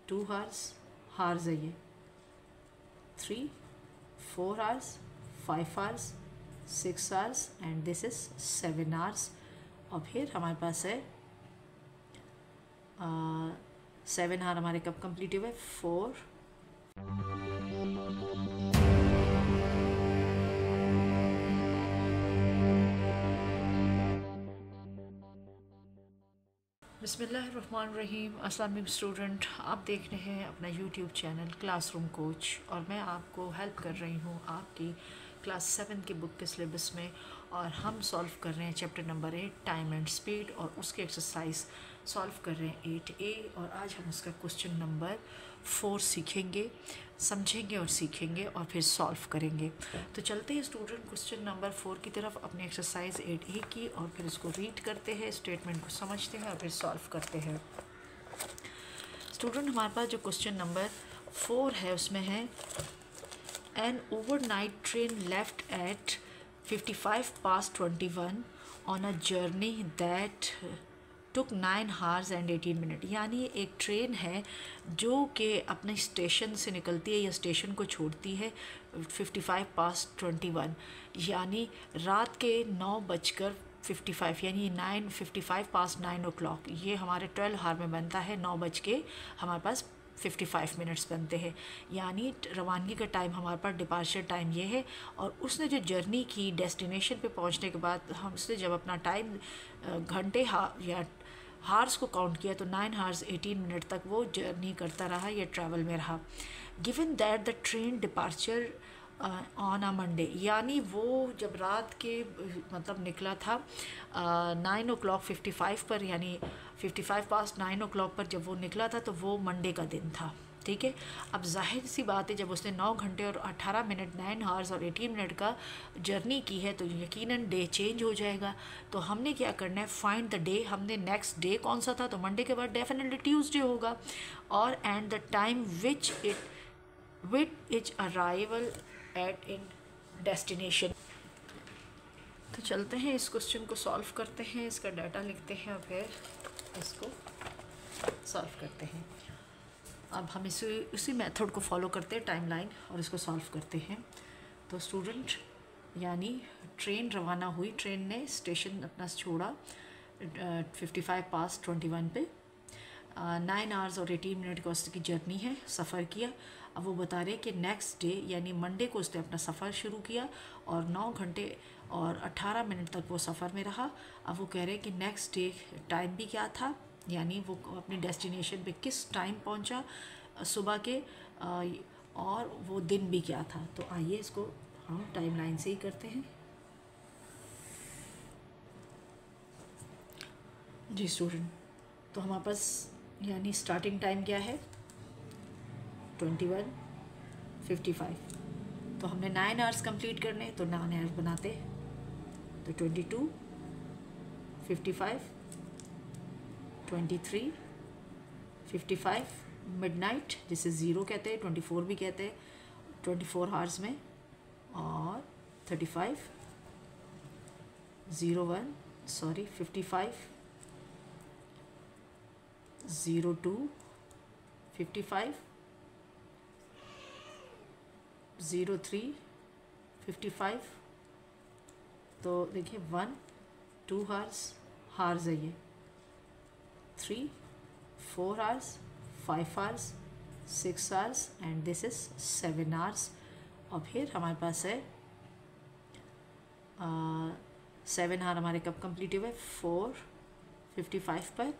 2 hours, horse है ये 3, 4 hours, 5 hours, 6 hours and this is 7 hours। और फिर हमारे पास है 7 hour हमारे कब कंप्लीट हुए 4। बिस्मिल्लाहिर्रहमानिर्रहीम। अस्सलाम वालेकुम स्टूडेंट, आप देख रहे हैं अपना यूट्यूब चैनल क्लासरूम कोच और मैं आपको हेल्प कर रही हूँ आपकी क्लास 7 की बुक के सिलेबस में। और हम सॉल्व कर रहे हैं chapter number 8 time and speed और उसके एक्सरसाइज सॉल्व कर रहे हैं 8A। और आज हम उसका क्वेश्चन नंबर 4 सीखेंगे, समझेंगे और सीखेंगे और फिर सॉल्व करेंगे। तो चलते हैं स्टूडेंट क्वेश्चन नंबर 4 की तरफ, अपनी एक्सरसाइज 8A की, और फिर इसको रीड करते हैं, स्टेटमेंट को समझते हैं और फिर सॉल्व करते हैं। स्टूडेंट हमारे पास जो क्वेश्चन नंबर 4 है उसमें है An overnight train left at 55 past 21 on a journey that took 9 hours and 18 minutes। यानी एक ट्रेन है जो कि अपने स्टेशन से निकलती है या स्टेशन को छोड़ती है 55 past 21, यानी रात के 9:55 यानी 9:55 past 9 o'clock। ये हमारे 12 हार में बनता है, 9 बज के हमारे पास 55 मिनट्स बनते हैं। यानी रवानगी का टाइम हमारे पास डिपार्चर टाइम ये है। और उसने जो जर्नी की डेस्टिनेशन पे पहुंचने के बाद हम उसने जब अपना टाइम घंटे या हार्स को काउंट किया तो 9 hours 18 minutes तक वो जर्नी करता रहा, ये ट्रैवल में रहा। Given that the train departure on a Monday, यानी वो जब रात के मतलब निकला था 9 o'clock 55 पर, यानी 55 past 9 o'clock पर जब वो निकला था तो वो मंडे का दिन था। ठीक है, अब जाहिर सी बात है जब उसने 9 घंटे और 18 मिनट 9 hours और 18 मिनट का जर्नी की है तो यकीनन डे चेंज हो जाएगा। तो हमने क्या करना है, फाइंड द डे। हमने नेक्स्ट डे कौन सा था, तो मंडे के बाद डेफिनेटली ट्यूसडे होगा। और and the time which is arrival at in destination. तो चलते हैं इस क्वेश्चन को सॉल्व करते हैं, इसका डाटा लिखते हैं और फिर इसको सॉल्व करते हैं। अब हम उसी मेथड को फॉलो करते हैं, टाइमलाइन, और इसको सॉल्व करते हैं। तो स्टूडेंट यानी ट्रेन रवाना हुई, ट्रेन ने स्टेशन अपना छोड़ा 55 past 21 पे, 9 hours और 18 मिनट का उसकी जर्नी है, सफ़र किया। अब वो बता रहे कि नेक्स्ट डे यानी मंडे को उसने अपना सफ़र शुरू किया और 9 घंटे और 18 मिनट तक वो सफ़र में रहा। अब वो कह रहे हैं कि नेक्स्ट डे टाइम भी क्या था, यानी वो अपनी डेस्टिनेशन पे किस टाइम पहुंचा सुबह के, और वो दिन भी क्या था। तो आइए इसको हम टाइमलाइन से ही करते हैं। जी स्टूडेंट, तो हमारे पास यानी स्टार्टिंग टाइम क्या है 21:55। तो हमने 9 hours कंप्लीट करने, तो 9 hours बनाते, तो 22, 55, 23, 55, मिडनाइट जिसे ज़ीरो कहते हैं, 24 भी कहते हैं, 24 hours में, और 35, 01 सॉरी 55, 02, 55, 03, 55। तो देखिए 1, 2 hours, हार्स है ये 3, 4 hours, 5 hours, 6 hours and this is 7 hours। और फिर हमारे पास है 7 hour हमारे कब कंप्लीट हुए 4:55 पर,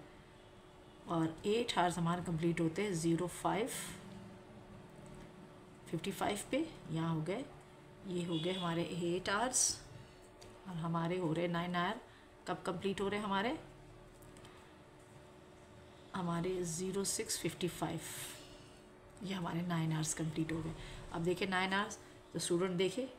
और 8 hours हमारे कंप्लीट होते हैं 05:55 पे। यहाँ हो गए, ये हो गए हमारे 8 hours, और हमारे हो रहे 9 hour कब कंप्लीट हो रहे हैं हमारे 06:55। ये हमारे 9 hours कंप्लीट हो गए। अब देखिए 9 hours, तो स्टूडेंट देखे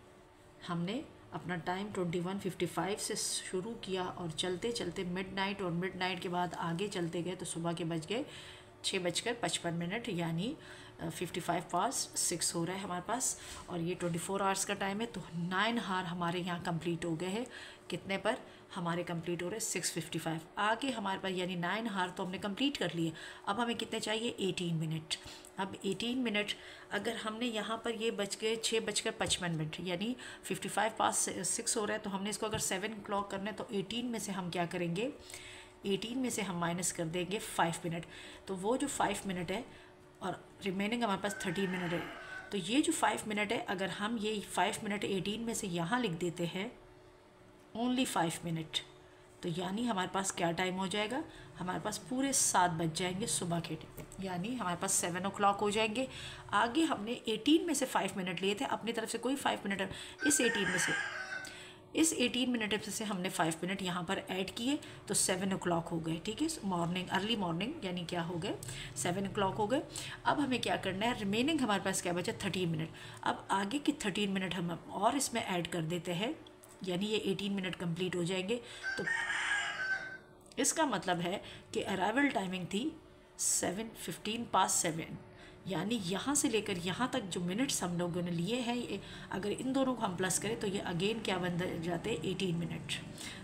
हमने अपना टाइम 21:55 से शुरू किया और चलते चलते मिडनाइट, और मिडनाइट के बाद आगे चलते गए तो सुबह के बज गए 6:55, यानी 55 past 6 हो रहा है हमारे पास। और ये 24 hours का टाइम है, तो 9 hour हमारे यहाँ कंप्लीट हो गए हैं। कितने पर हमारे कंप्लीट हो रहे 6:55। आगे हमारे पास यानी 9 हार तो हमने कंप्लीट कर लिए। अब हमें कितने चाहिए 18 मिनट। अब 18 मिनट अगर हमने यहाँ पर ये बच गए 6:55 यानी 6 हो रहा है, तो हमने इसको अगर 7 o'clock करना है तो 18 में से हम क्या करेंगे, 18 में से हम माइनस कर देंगे 5 मिनट। तो वो जो 5 मिनट है और रिमेनिंग हमारे पास 13 मिनट है, तो ये जो 5 मिनट है अगर हम ये 5 मिनट 18 में से यहाँ लिख देते हैं ओनली 5 मिनट, तो यानी हमारे पास क्या टाइम हो जाएगा, हमारे पास पूरे 7 बज जाएंगे सुबह के, यानी हमारे पास 7 o'clock हो जाएंगे। आगे हमने 18 में से 5 मिनट लिए थे, अपनी तरफ से कोई 5 मिनट इस 18 मिनट से हमने 5 मिनट यहाँ पर ऐड किए तो 7 o'clock हो गए। ठीक है, मॉर्निंग अर्ली मॉर्निंग यानी क्या हो गए 7 o'clock हो गए। अब हमें क्या करना है, रिमेनिंग हमारे पास क्या बचा 13 मिनट। अब आगे की 13 मिनट हम और इसमें ऐड कर देते हैं, यानी ये 18 मिनट कंप्लीट हो जाएंगे। तो इसका मतलब है कि अराइवल टाइमिंग थी 7:15 यानी यहाँ से लेकर यहाँ तक जो मिनट्स हम लोगों ने लिए हैं, अगर इन दोनों को हम प्लस करें तो ये अगेन क्या बन जाते हैं 18 मिनट।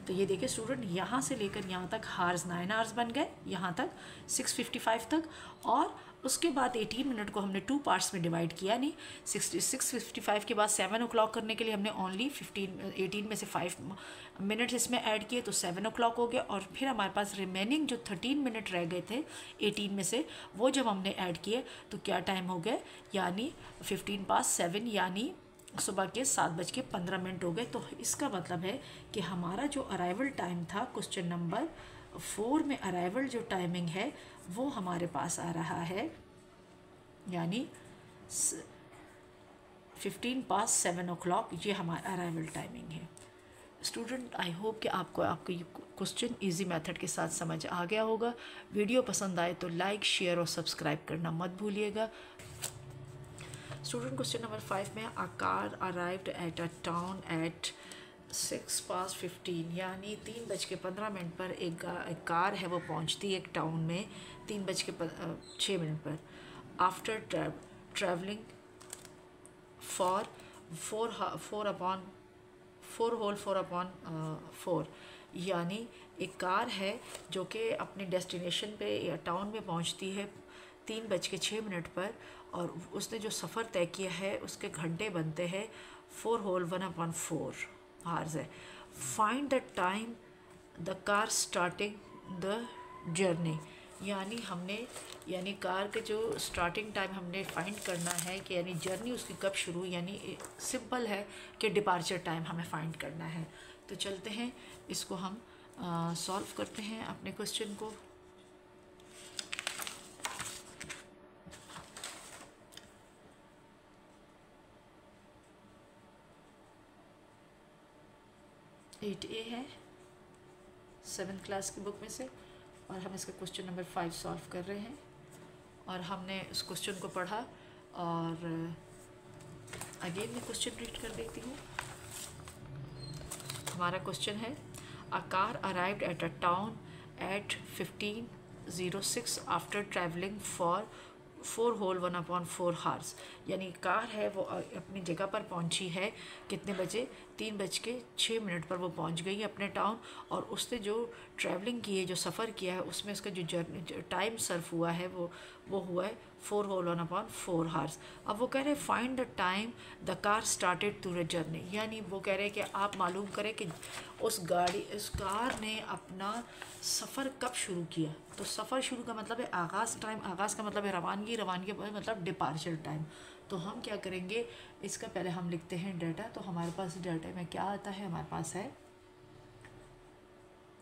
तो ये देखिए स्टूडेंट, यहाँ से लेकर यहाँ तक हार्स 9 आवर्स बन गए, यहाँ तक 6:55 तक, और उसके बाद 18 मिनट को हमने 2 पार्ट्स में डिवाइड किया। नहीं 6:55 के बाद 7 o'clock करने के लिए हमने ओनली 18 में से 5 मिनट्स इसमें ऐड किए तो 7 o'clock हो गया। और फिर हमारे पास रिमेनिंग जो 13 मिनट रह गए थे 18 में से, वो जब हमने ऐड किए तो क्या टाइम हो गए, यानी 7:15 यानी सुबह के 7:15 हो गए। तो इसका मतलब है कि हमारा जो अराइवल टाइम था क्वेश्चन नंबर 4 में, अराइवल जो टाइमिंग है वो हमारे पास आ रहा है यानी 7:15 o'clock, ये हमारा अराइवल टाइमिंग है। स्टूडेंट आई होप कि आपको ये क्वेश्चन इजी मेथड के साथ समझ आ गया होगा। वीडियो पसंद आए तो लाइक शेयर और सब्सक्राइब करना मत भूलिएगा। स्टूडेंट क्वेश्चन नंबर 5 में अ car arrived at a town eight 6:15 यानी 3:15 पर एक कार है वो पहुंचती है एक टाउन में 3:06 पर। आफ्टर ट्रैवलिंग फॉर 4/4 यानी एक कार है जो कि अपने डेस्टिनेशन पे या टाउन में पहुंचती है 3:06 पर, और उसने जो सफ़र तय किया है उसके घंटे बनते हैं 4/1/4 आवर्स है। Find the time the car starting the journey, यानी कार के जो स्टार्टिंग टाइम हमने फाइंड करना है कि यानी जर्नी उसकी कब शुरू, यानी सिंपल है कि डिपार्चर टाइम हमें फाइंड करना है। तो चलते हैं इसको हम सॉल्व करते हैं अपने क्वेश्चन को। एट ए है 7th क्लास की बुक में से, और हम इसका क्वेश्चन नंबर 5 सॉल्व कर रहे हैं। और हमने उस क्वेश्चन को पढ़ा, और अगेन मैं क्वेश्चन रीड कर देती हूँ। हमारा क्वेश्चन है a car arrived at a town at 15:06 after travelling for 4/1/4 hours, यानी कार है वो अपनी जगह पर पहुंची है कितने बजे, 3:06 पर वो पहुंच गई अपने टाउन, और उसने जो ट्रैवलिंग की है, जो सफ़र किया है, उसमें उसका जो जर्नी टाइम सर्व हुआ है वो हुआ है 4/1/4 हार्स। अब वो कह रहे हैं find the time the car started to the journey, यानी वो कह रहे हैं कि आप मालूम करें कि उस कार ने अपना सफ़र कब शुरू किया। तो सफ़र शुरू का मतलब है आगाज़ टाइम, आगाज़ का मतलब है रवानगी, रवानगी का मतलब डिपार्चर टाइम। तो हम क्या करेंगे, इसका पहले हम लिखते हैं डाटा। तो हमारे पास डाटा में क्या आता है, हमारे पास है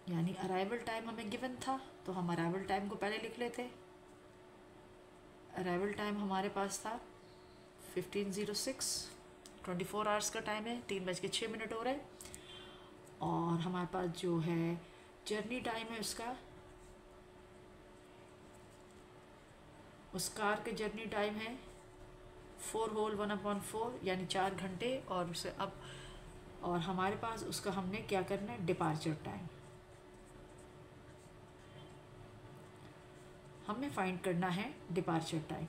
यानी अराइवल टाइम हमें गिवन था, तो हम अराइवल टाइम को पहले लिख लेते। अराइवल टाइम हमारे पास था 15:06, 24 आवर्स का टाइम है, 3:06 हो रहा है। और हमारे पास जो है जर्नी टाइम है उसका, उस कार के जर्नी टाइम है 4/1/4 यानी 4 घंटे, और उसे अब और हमारे पास उसका हमने क्या करना है डिपार्चर टाइम हमें फाइंड करना है डिपार्चर टाइम।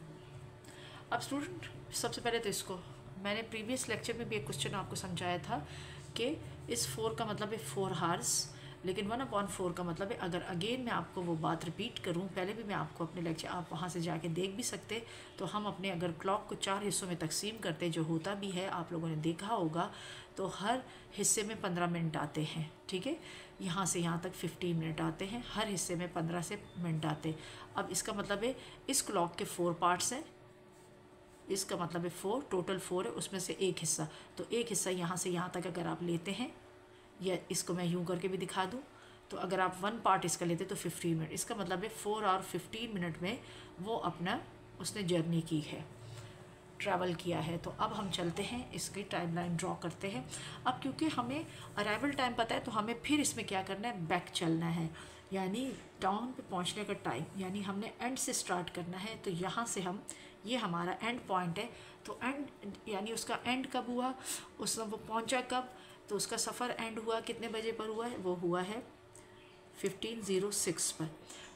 अब स्टूडेंट सबसे पहले तो इसको मैंने प्रीवियस लेक्चर में भी एक क्वेश्चन आपको समझाया था कि इस 4 का मतलब है 4 हार्स, लेकिन 1/4 का मतलब है, अगर अगेन मैं आपको वो बात रिपीट करूं, पहले भी मैं आपको अपने लेक्चर आप वहां से जाके देख भी सकते, तो हम अपने अगर क्लॉक को 4 हिस्सों में तकसीम करते, जो होता भी है, आप लोगों ने देखा होगा, तो हर हिस्से में 15 मिनट आते हैं, ठीक है। यहाँ से यहाँ तक 15 मिनट आते हैं, हर हिस्से में 15 से मिनट आते। अब इसका मतलब है इस क्लॉक के 4 पार्ट्स हैं, इसका मतलब है 4, टोटल 4 है, उसमें से एक हिस्सा, तो एक हिस्सा यहाँ से यहाँ तक अगर आप लेते हैं, या इसको मैं यूं करके भी दिखा दूं, तो अगर आप 1 पार्ट इसका लेते तो 15 मिनट, इसका मतलब है 4 और 15 मिनट में वो अपना उसने जर्नी की है, ट्रैवल किया है। तो अब हम चलते हैं, इसकी टाइमलाइन ड्रॉ करते हैं। अब क्योंकि हमें अराइवल टाइम पता है, तो हमें फिर इसमें क्या करना है, बैक चलना है, यानी टाउन पे पहुंचने का टाइम, यानी हमने एंड से स्टार्ट करना है। तो यहाँ से हम, ये हमारा एंड पॉइंट है, तो एंड यानी उसका एंड कब हुआ, उसमें वो पहुंचा कब, तो उसका सफ़र एंड हुआ कितने बजे पर हुआ है, वो हुआ है 15:06 पर।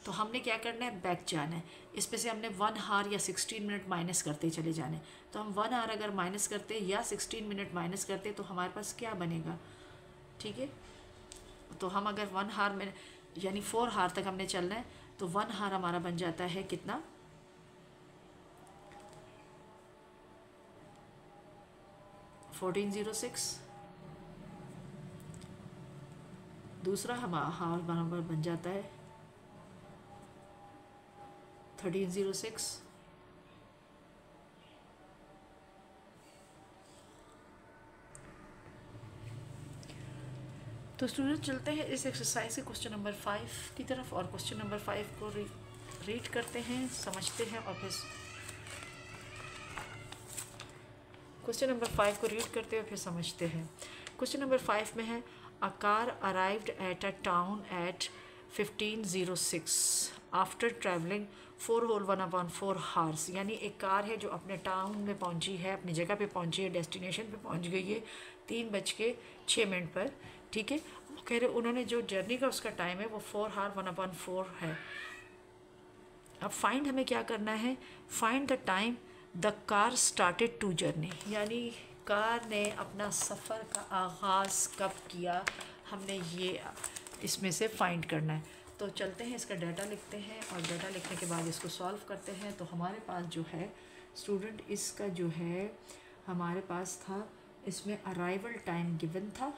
तो हमने क्या करना है, बैक जाना है। इसमें से हमने 1 आवर या 16 मिनट माइनस करते चले जाने। तो हम 1 आवर अगर माइनस करते या 16 मिनट माइनस करते, तो हमारे पास क्या बनेगा, ठीक है। तो हम अगर 1 आवर में, यानी 4 आवर तक हमने चलना है, तो 1 आवर हमारा बन जाता है कितना, 14:06। दूसरा हमारा हार बराबर बन जाता है 13:06। तो स्टूडेंट चलते हैं इस एक्सरसाइज के क्वेश्चन नंबर 5 की तरफ, और क्वेश्चन नंबर 5 को रीड करते हैं, समझते हैं, और फिर क्वेश्चन नंबर 5 को रीड करते हैं फिर समझते हैं। क्वेश्चन नंबर 5 में है, a car arrived at a town at 15:06 after travelling 4 whole 1/4 hours, यानी एक कार है जो अपने टाउन में पहुंची है, अपनी जगह पे पहुंची है, डेस्टिनेशन पे पहुंच गई है 3:06 पर, ठीक है। वो कह रहे उन्होंने जो जर्नी का उसका टाइम है वो 4 हार 1/4 है। अब फाइंड हमें क्या करना है, find the time the car started to journey, यानी कार ने अपना सफ़र का आगाज़ कब किया, हमने ये इसमें से फाइंड करना है। तो चलते हैं, इसका डाटा लिखते हैं, और डाटा लिखने के बाद इसको सॉल्व करते हैं। तो हमारे पास जो है स्टूडेंट, इसका जो है हमारे पास था, इसमें अराइवल टाइम गिवन था,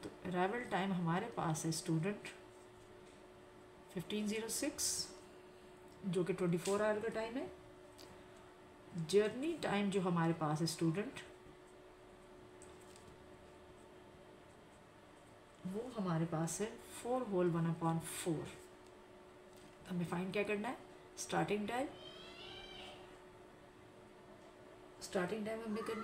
तो अराइवल टाइम हमारे पास है स्टूडेंट 15:06, जो कि 24 आवर का टाइम है। जर्नी टाइम जो हमारे पास है स्टूडेंट, वो हमारे पास है 4 होल 1/4। हमें फाइंड क्या करना है, स्टार्टिंग टाइम, स्टार्टिंग टाइम हमें करनी,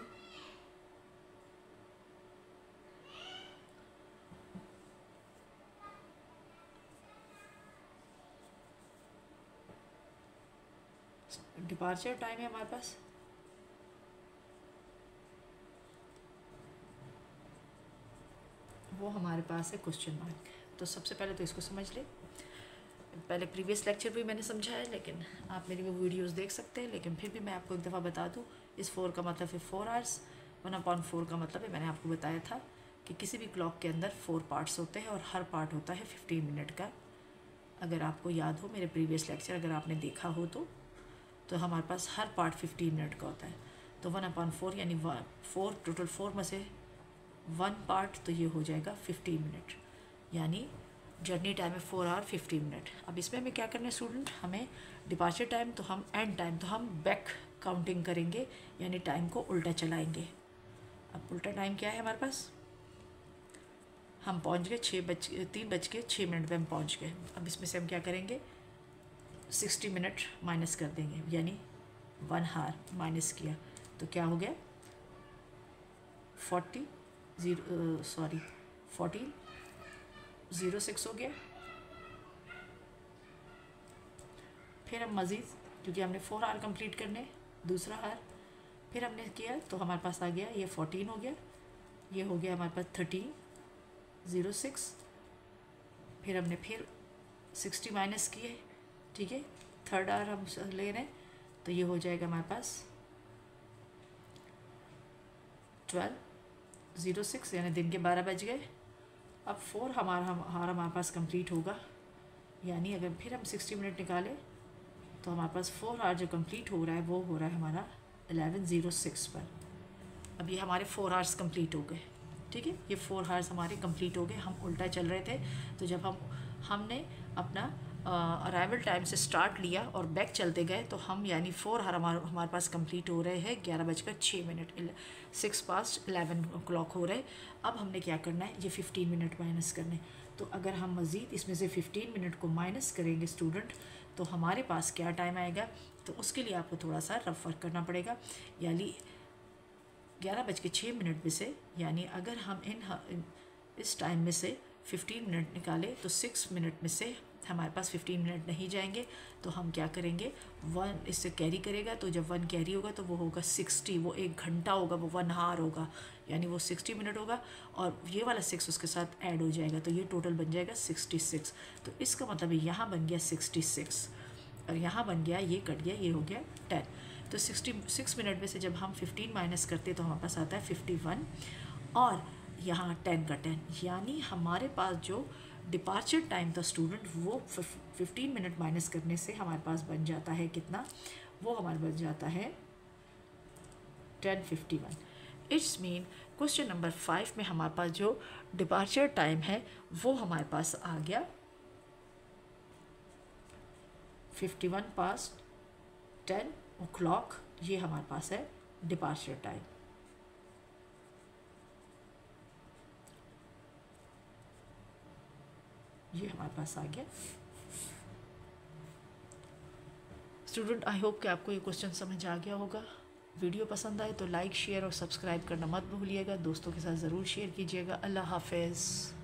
डिपार्चर टाइम है हमारे पास, वो हमारे पास है क्वेश्चन मार्क। तो सबसे पहले तो इसको समझ ले, पहले प्रीवियस लेक्चर भी मैंने समझाया, लेकिन आप मेरी वो वीडियोस देख सकते हैं, लेकिन फिर भी मैं आपको एक दफ़ा बता दूं, इस 4 का मतलब है 4 आवर्स, 1/4 का मतलब है, मैंने आपको बताया था कि किसी भी क्लॉक के अंदर 4 पार्ट्स होते हैं, और हर पार्ट होता है 15 मिनट का। अगर आपको याद हो मेरे प्रीवियस लेक्चर, अगर आपने देखा हो तो हमारे पास हर पार्ट 15 मिनट का होता है। तो 1/4 यानी 4, टोटल 4 में से 1 पार्ट, तो ये हो जाएगा 15 मिनट, यानी जर्नी टाइम है 4 आवर 15 मिनट। अब इसमें हमें क्या करना है स्टूडेंट, हमें डिपार्चर टाइम, तो हम एंड टाइम, तो हम बैक काउंटिंग करेंगे, यानी टाइम को उल्टा चलाएंगे। अब उल्टा टाइम क्या है हमारे पास, हम पहुंच गए 3:06 पे हम पहुंच गए। अब इसमें से हम क्या करेंगे, 60 मिनट माइनस कर देंगे, यानी 1 आवर माइनस किया, तो क्या हो गया 14:06 हो गया। फिर हम मज़ीद, क्योंकि हमने 4 आवर कंप्लीट करने, दूसरा आवर फिर हमने किया, तो हमारे पास आ गया ये 14 हो गया, ये हो गया हमारे पास 13:06। फिर हमने फिर 60 माइनस किए, ठीक है, थर्ड आवर हम ले रहे हैं, तो ये हो जाएगा हमारे पास 12:06 यानी दिन के 12 बज गए। अब 4 हमारे पास कंप्लीट होगा, यानी अगर फिर हम 60 मिनट निकालें तो हमारे पास 4 आवर जो कंप्लीट हो रहा है वो हो रहा है हमारा 11:06 पर। अब ये हमारे 4 आवर्स कंप्लीट हो गए, ठीक है, ये 4 आवर्स हमारे कंप्लीट हो गए। हम उल्टा चल रहे थे, तो जब हमने अपना अराइवल टाइम से स्टार्ट लिया और बैक चलते गए तो हम यानी 4 आवर हमारे पास कंप्लीट हो रहे हैं 11:06, 11:06 हो रहे। अब हमने क्या करना है, ये 15 मिनट माइनस करने। तो अगर हम मज़ीद इसमें से 15 मिनट को माइनस करेंगे स्टूडेंट, तो हमारे पास क्या टाइम आएगा, तो उसके लिए आपको थोड़ा सा रफ वर्क करना पड़ेगा। यानी 11:06 में से, यानी अगर हम इस टाइम में से 15 मिनट निकालें तो 6 मिनट में से हमारे पास 15 मिनट नहीं जाएंगे। तो हम क्या करेंगे, 1 इससे कैरी करेगा, तो जब 1 कैरी होगा तो वो होगा 60, वो 1 घंटा होगा, वो 1 आवर होगा, यानी वो 60 मिनट होगा और ये वाला 6 उसके साथ ऐड हो जाएगा, तो ये टोटल बन जाएगा 66। तो इसका मतलब यहाँ बन गया 66 और यहाँ बन गया, ये कट गया, ये हो गया 10। तो 66 मिनट में से जब हम 15 माइनस करते तो हमारे पास आता है 51 और यहाँ 10 का 10, यानी हमारे पास जो डिपार्चर टाइम था स्टूडेंट वो 15 मिनट माइनस करने से हमारे पास बन जाता है कितना, वो हमारे बन जाता है 10:51। इट्स मीन क्वेश्चन नंबर 5 में हमारे पास जो डिपार्चर टाइम है वो हमारे पास आ गया 10:51, ये हमारे पास है डिपार्चर टाइम। ये हमारे पास आ गया स्टूडेंट। आई होप कि आपको ये क्वेश्चन समझ आ गया होगा। वीडियो पसंद आए तो लाइक, शेयर और सब्सक्राइब करना मत भूलिएगा। दोस्तों के साथ ज़रूर शेयर कीजिएगा। अल्लाह हाफिज़।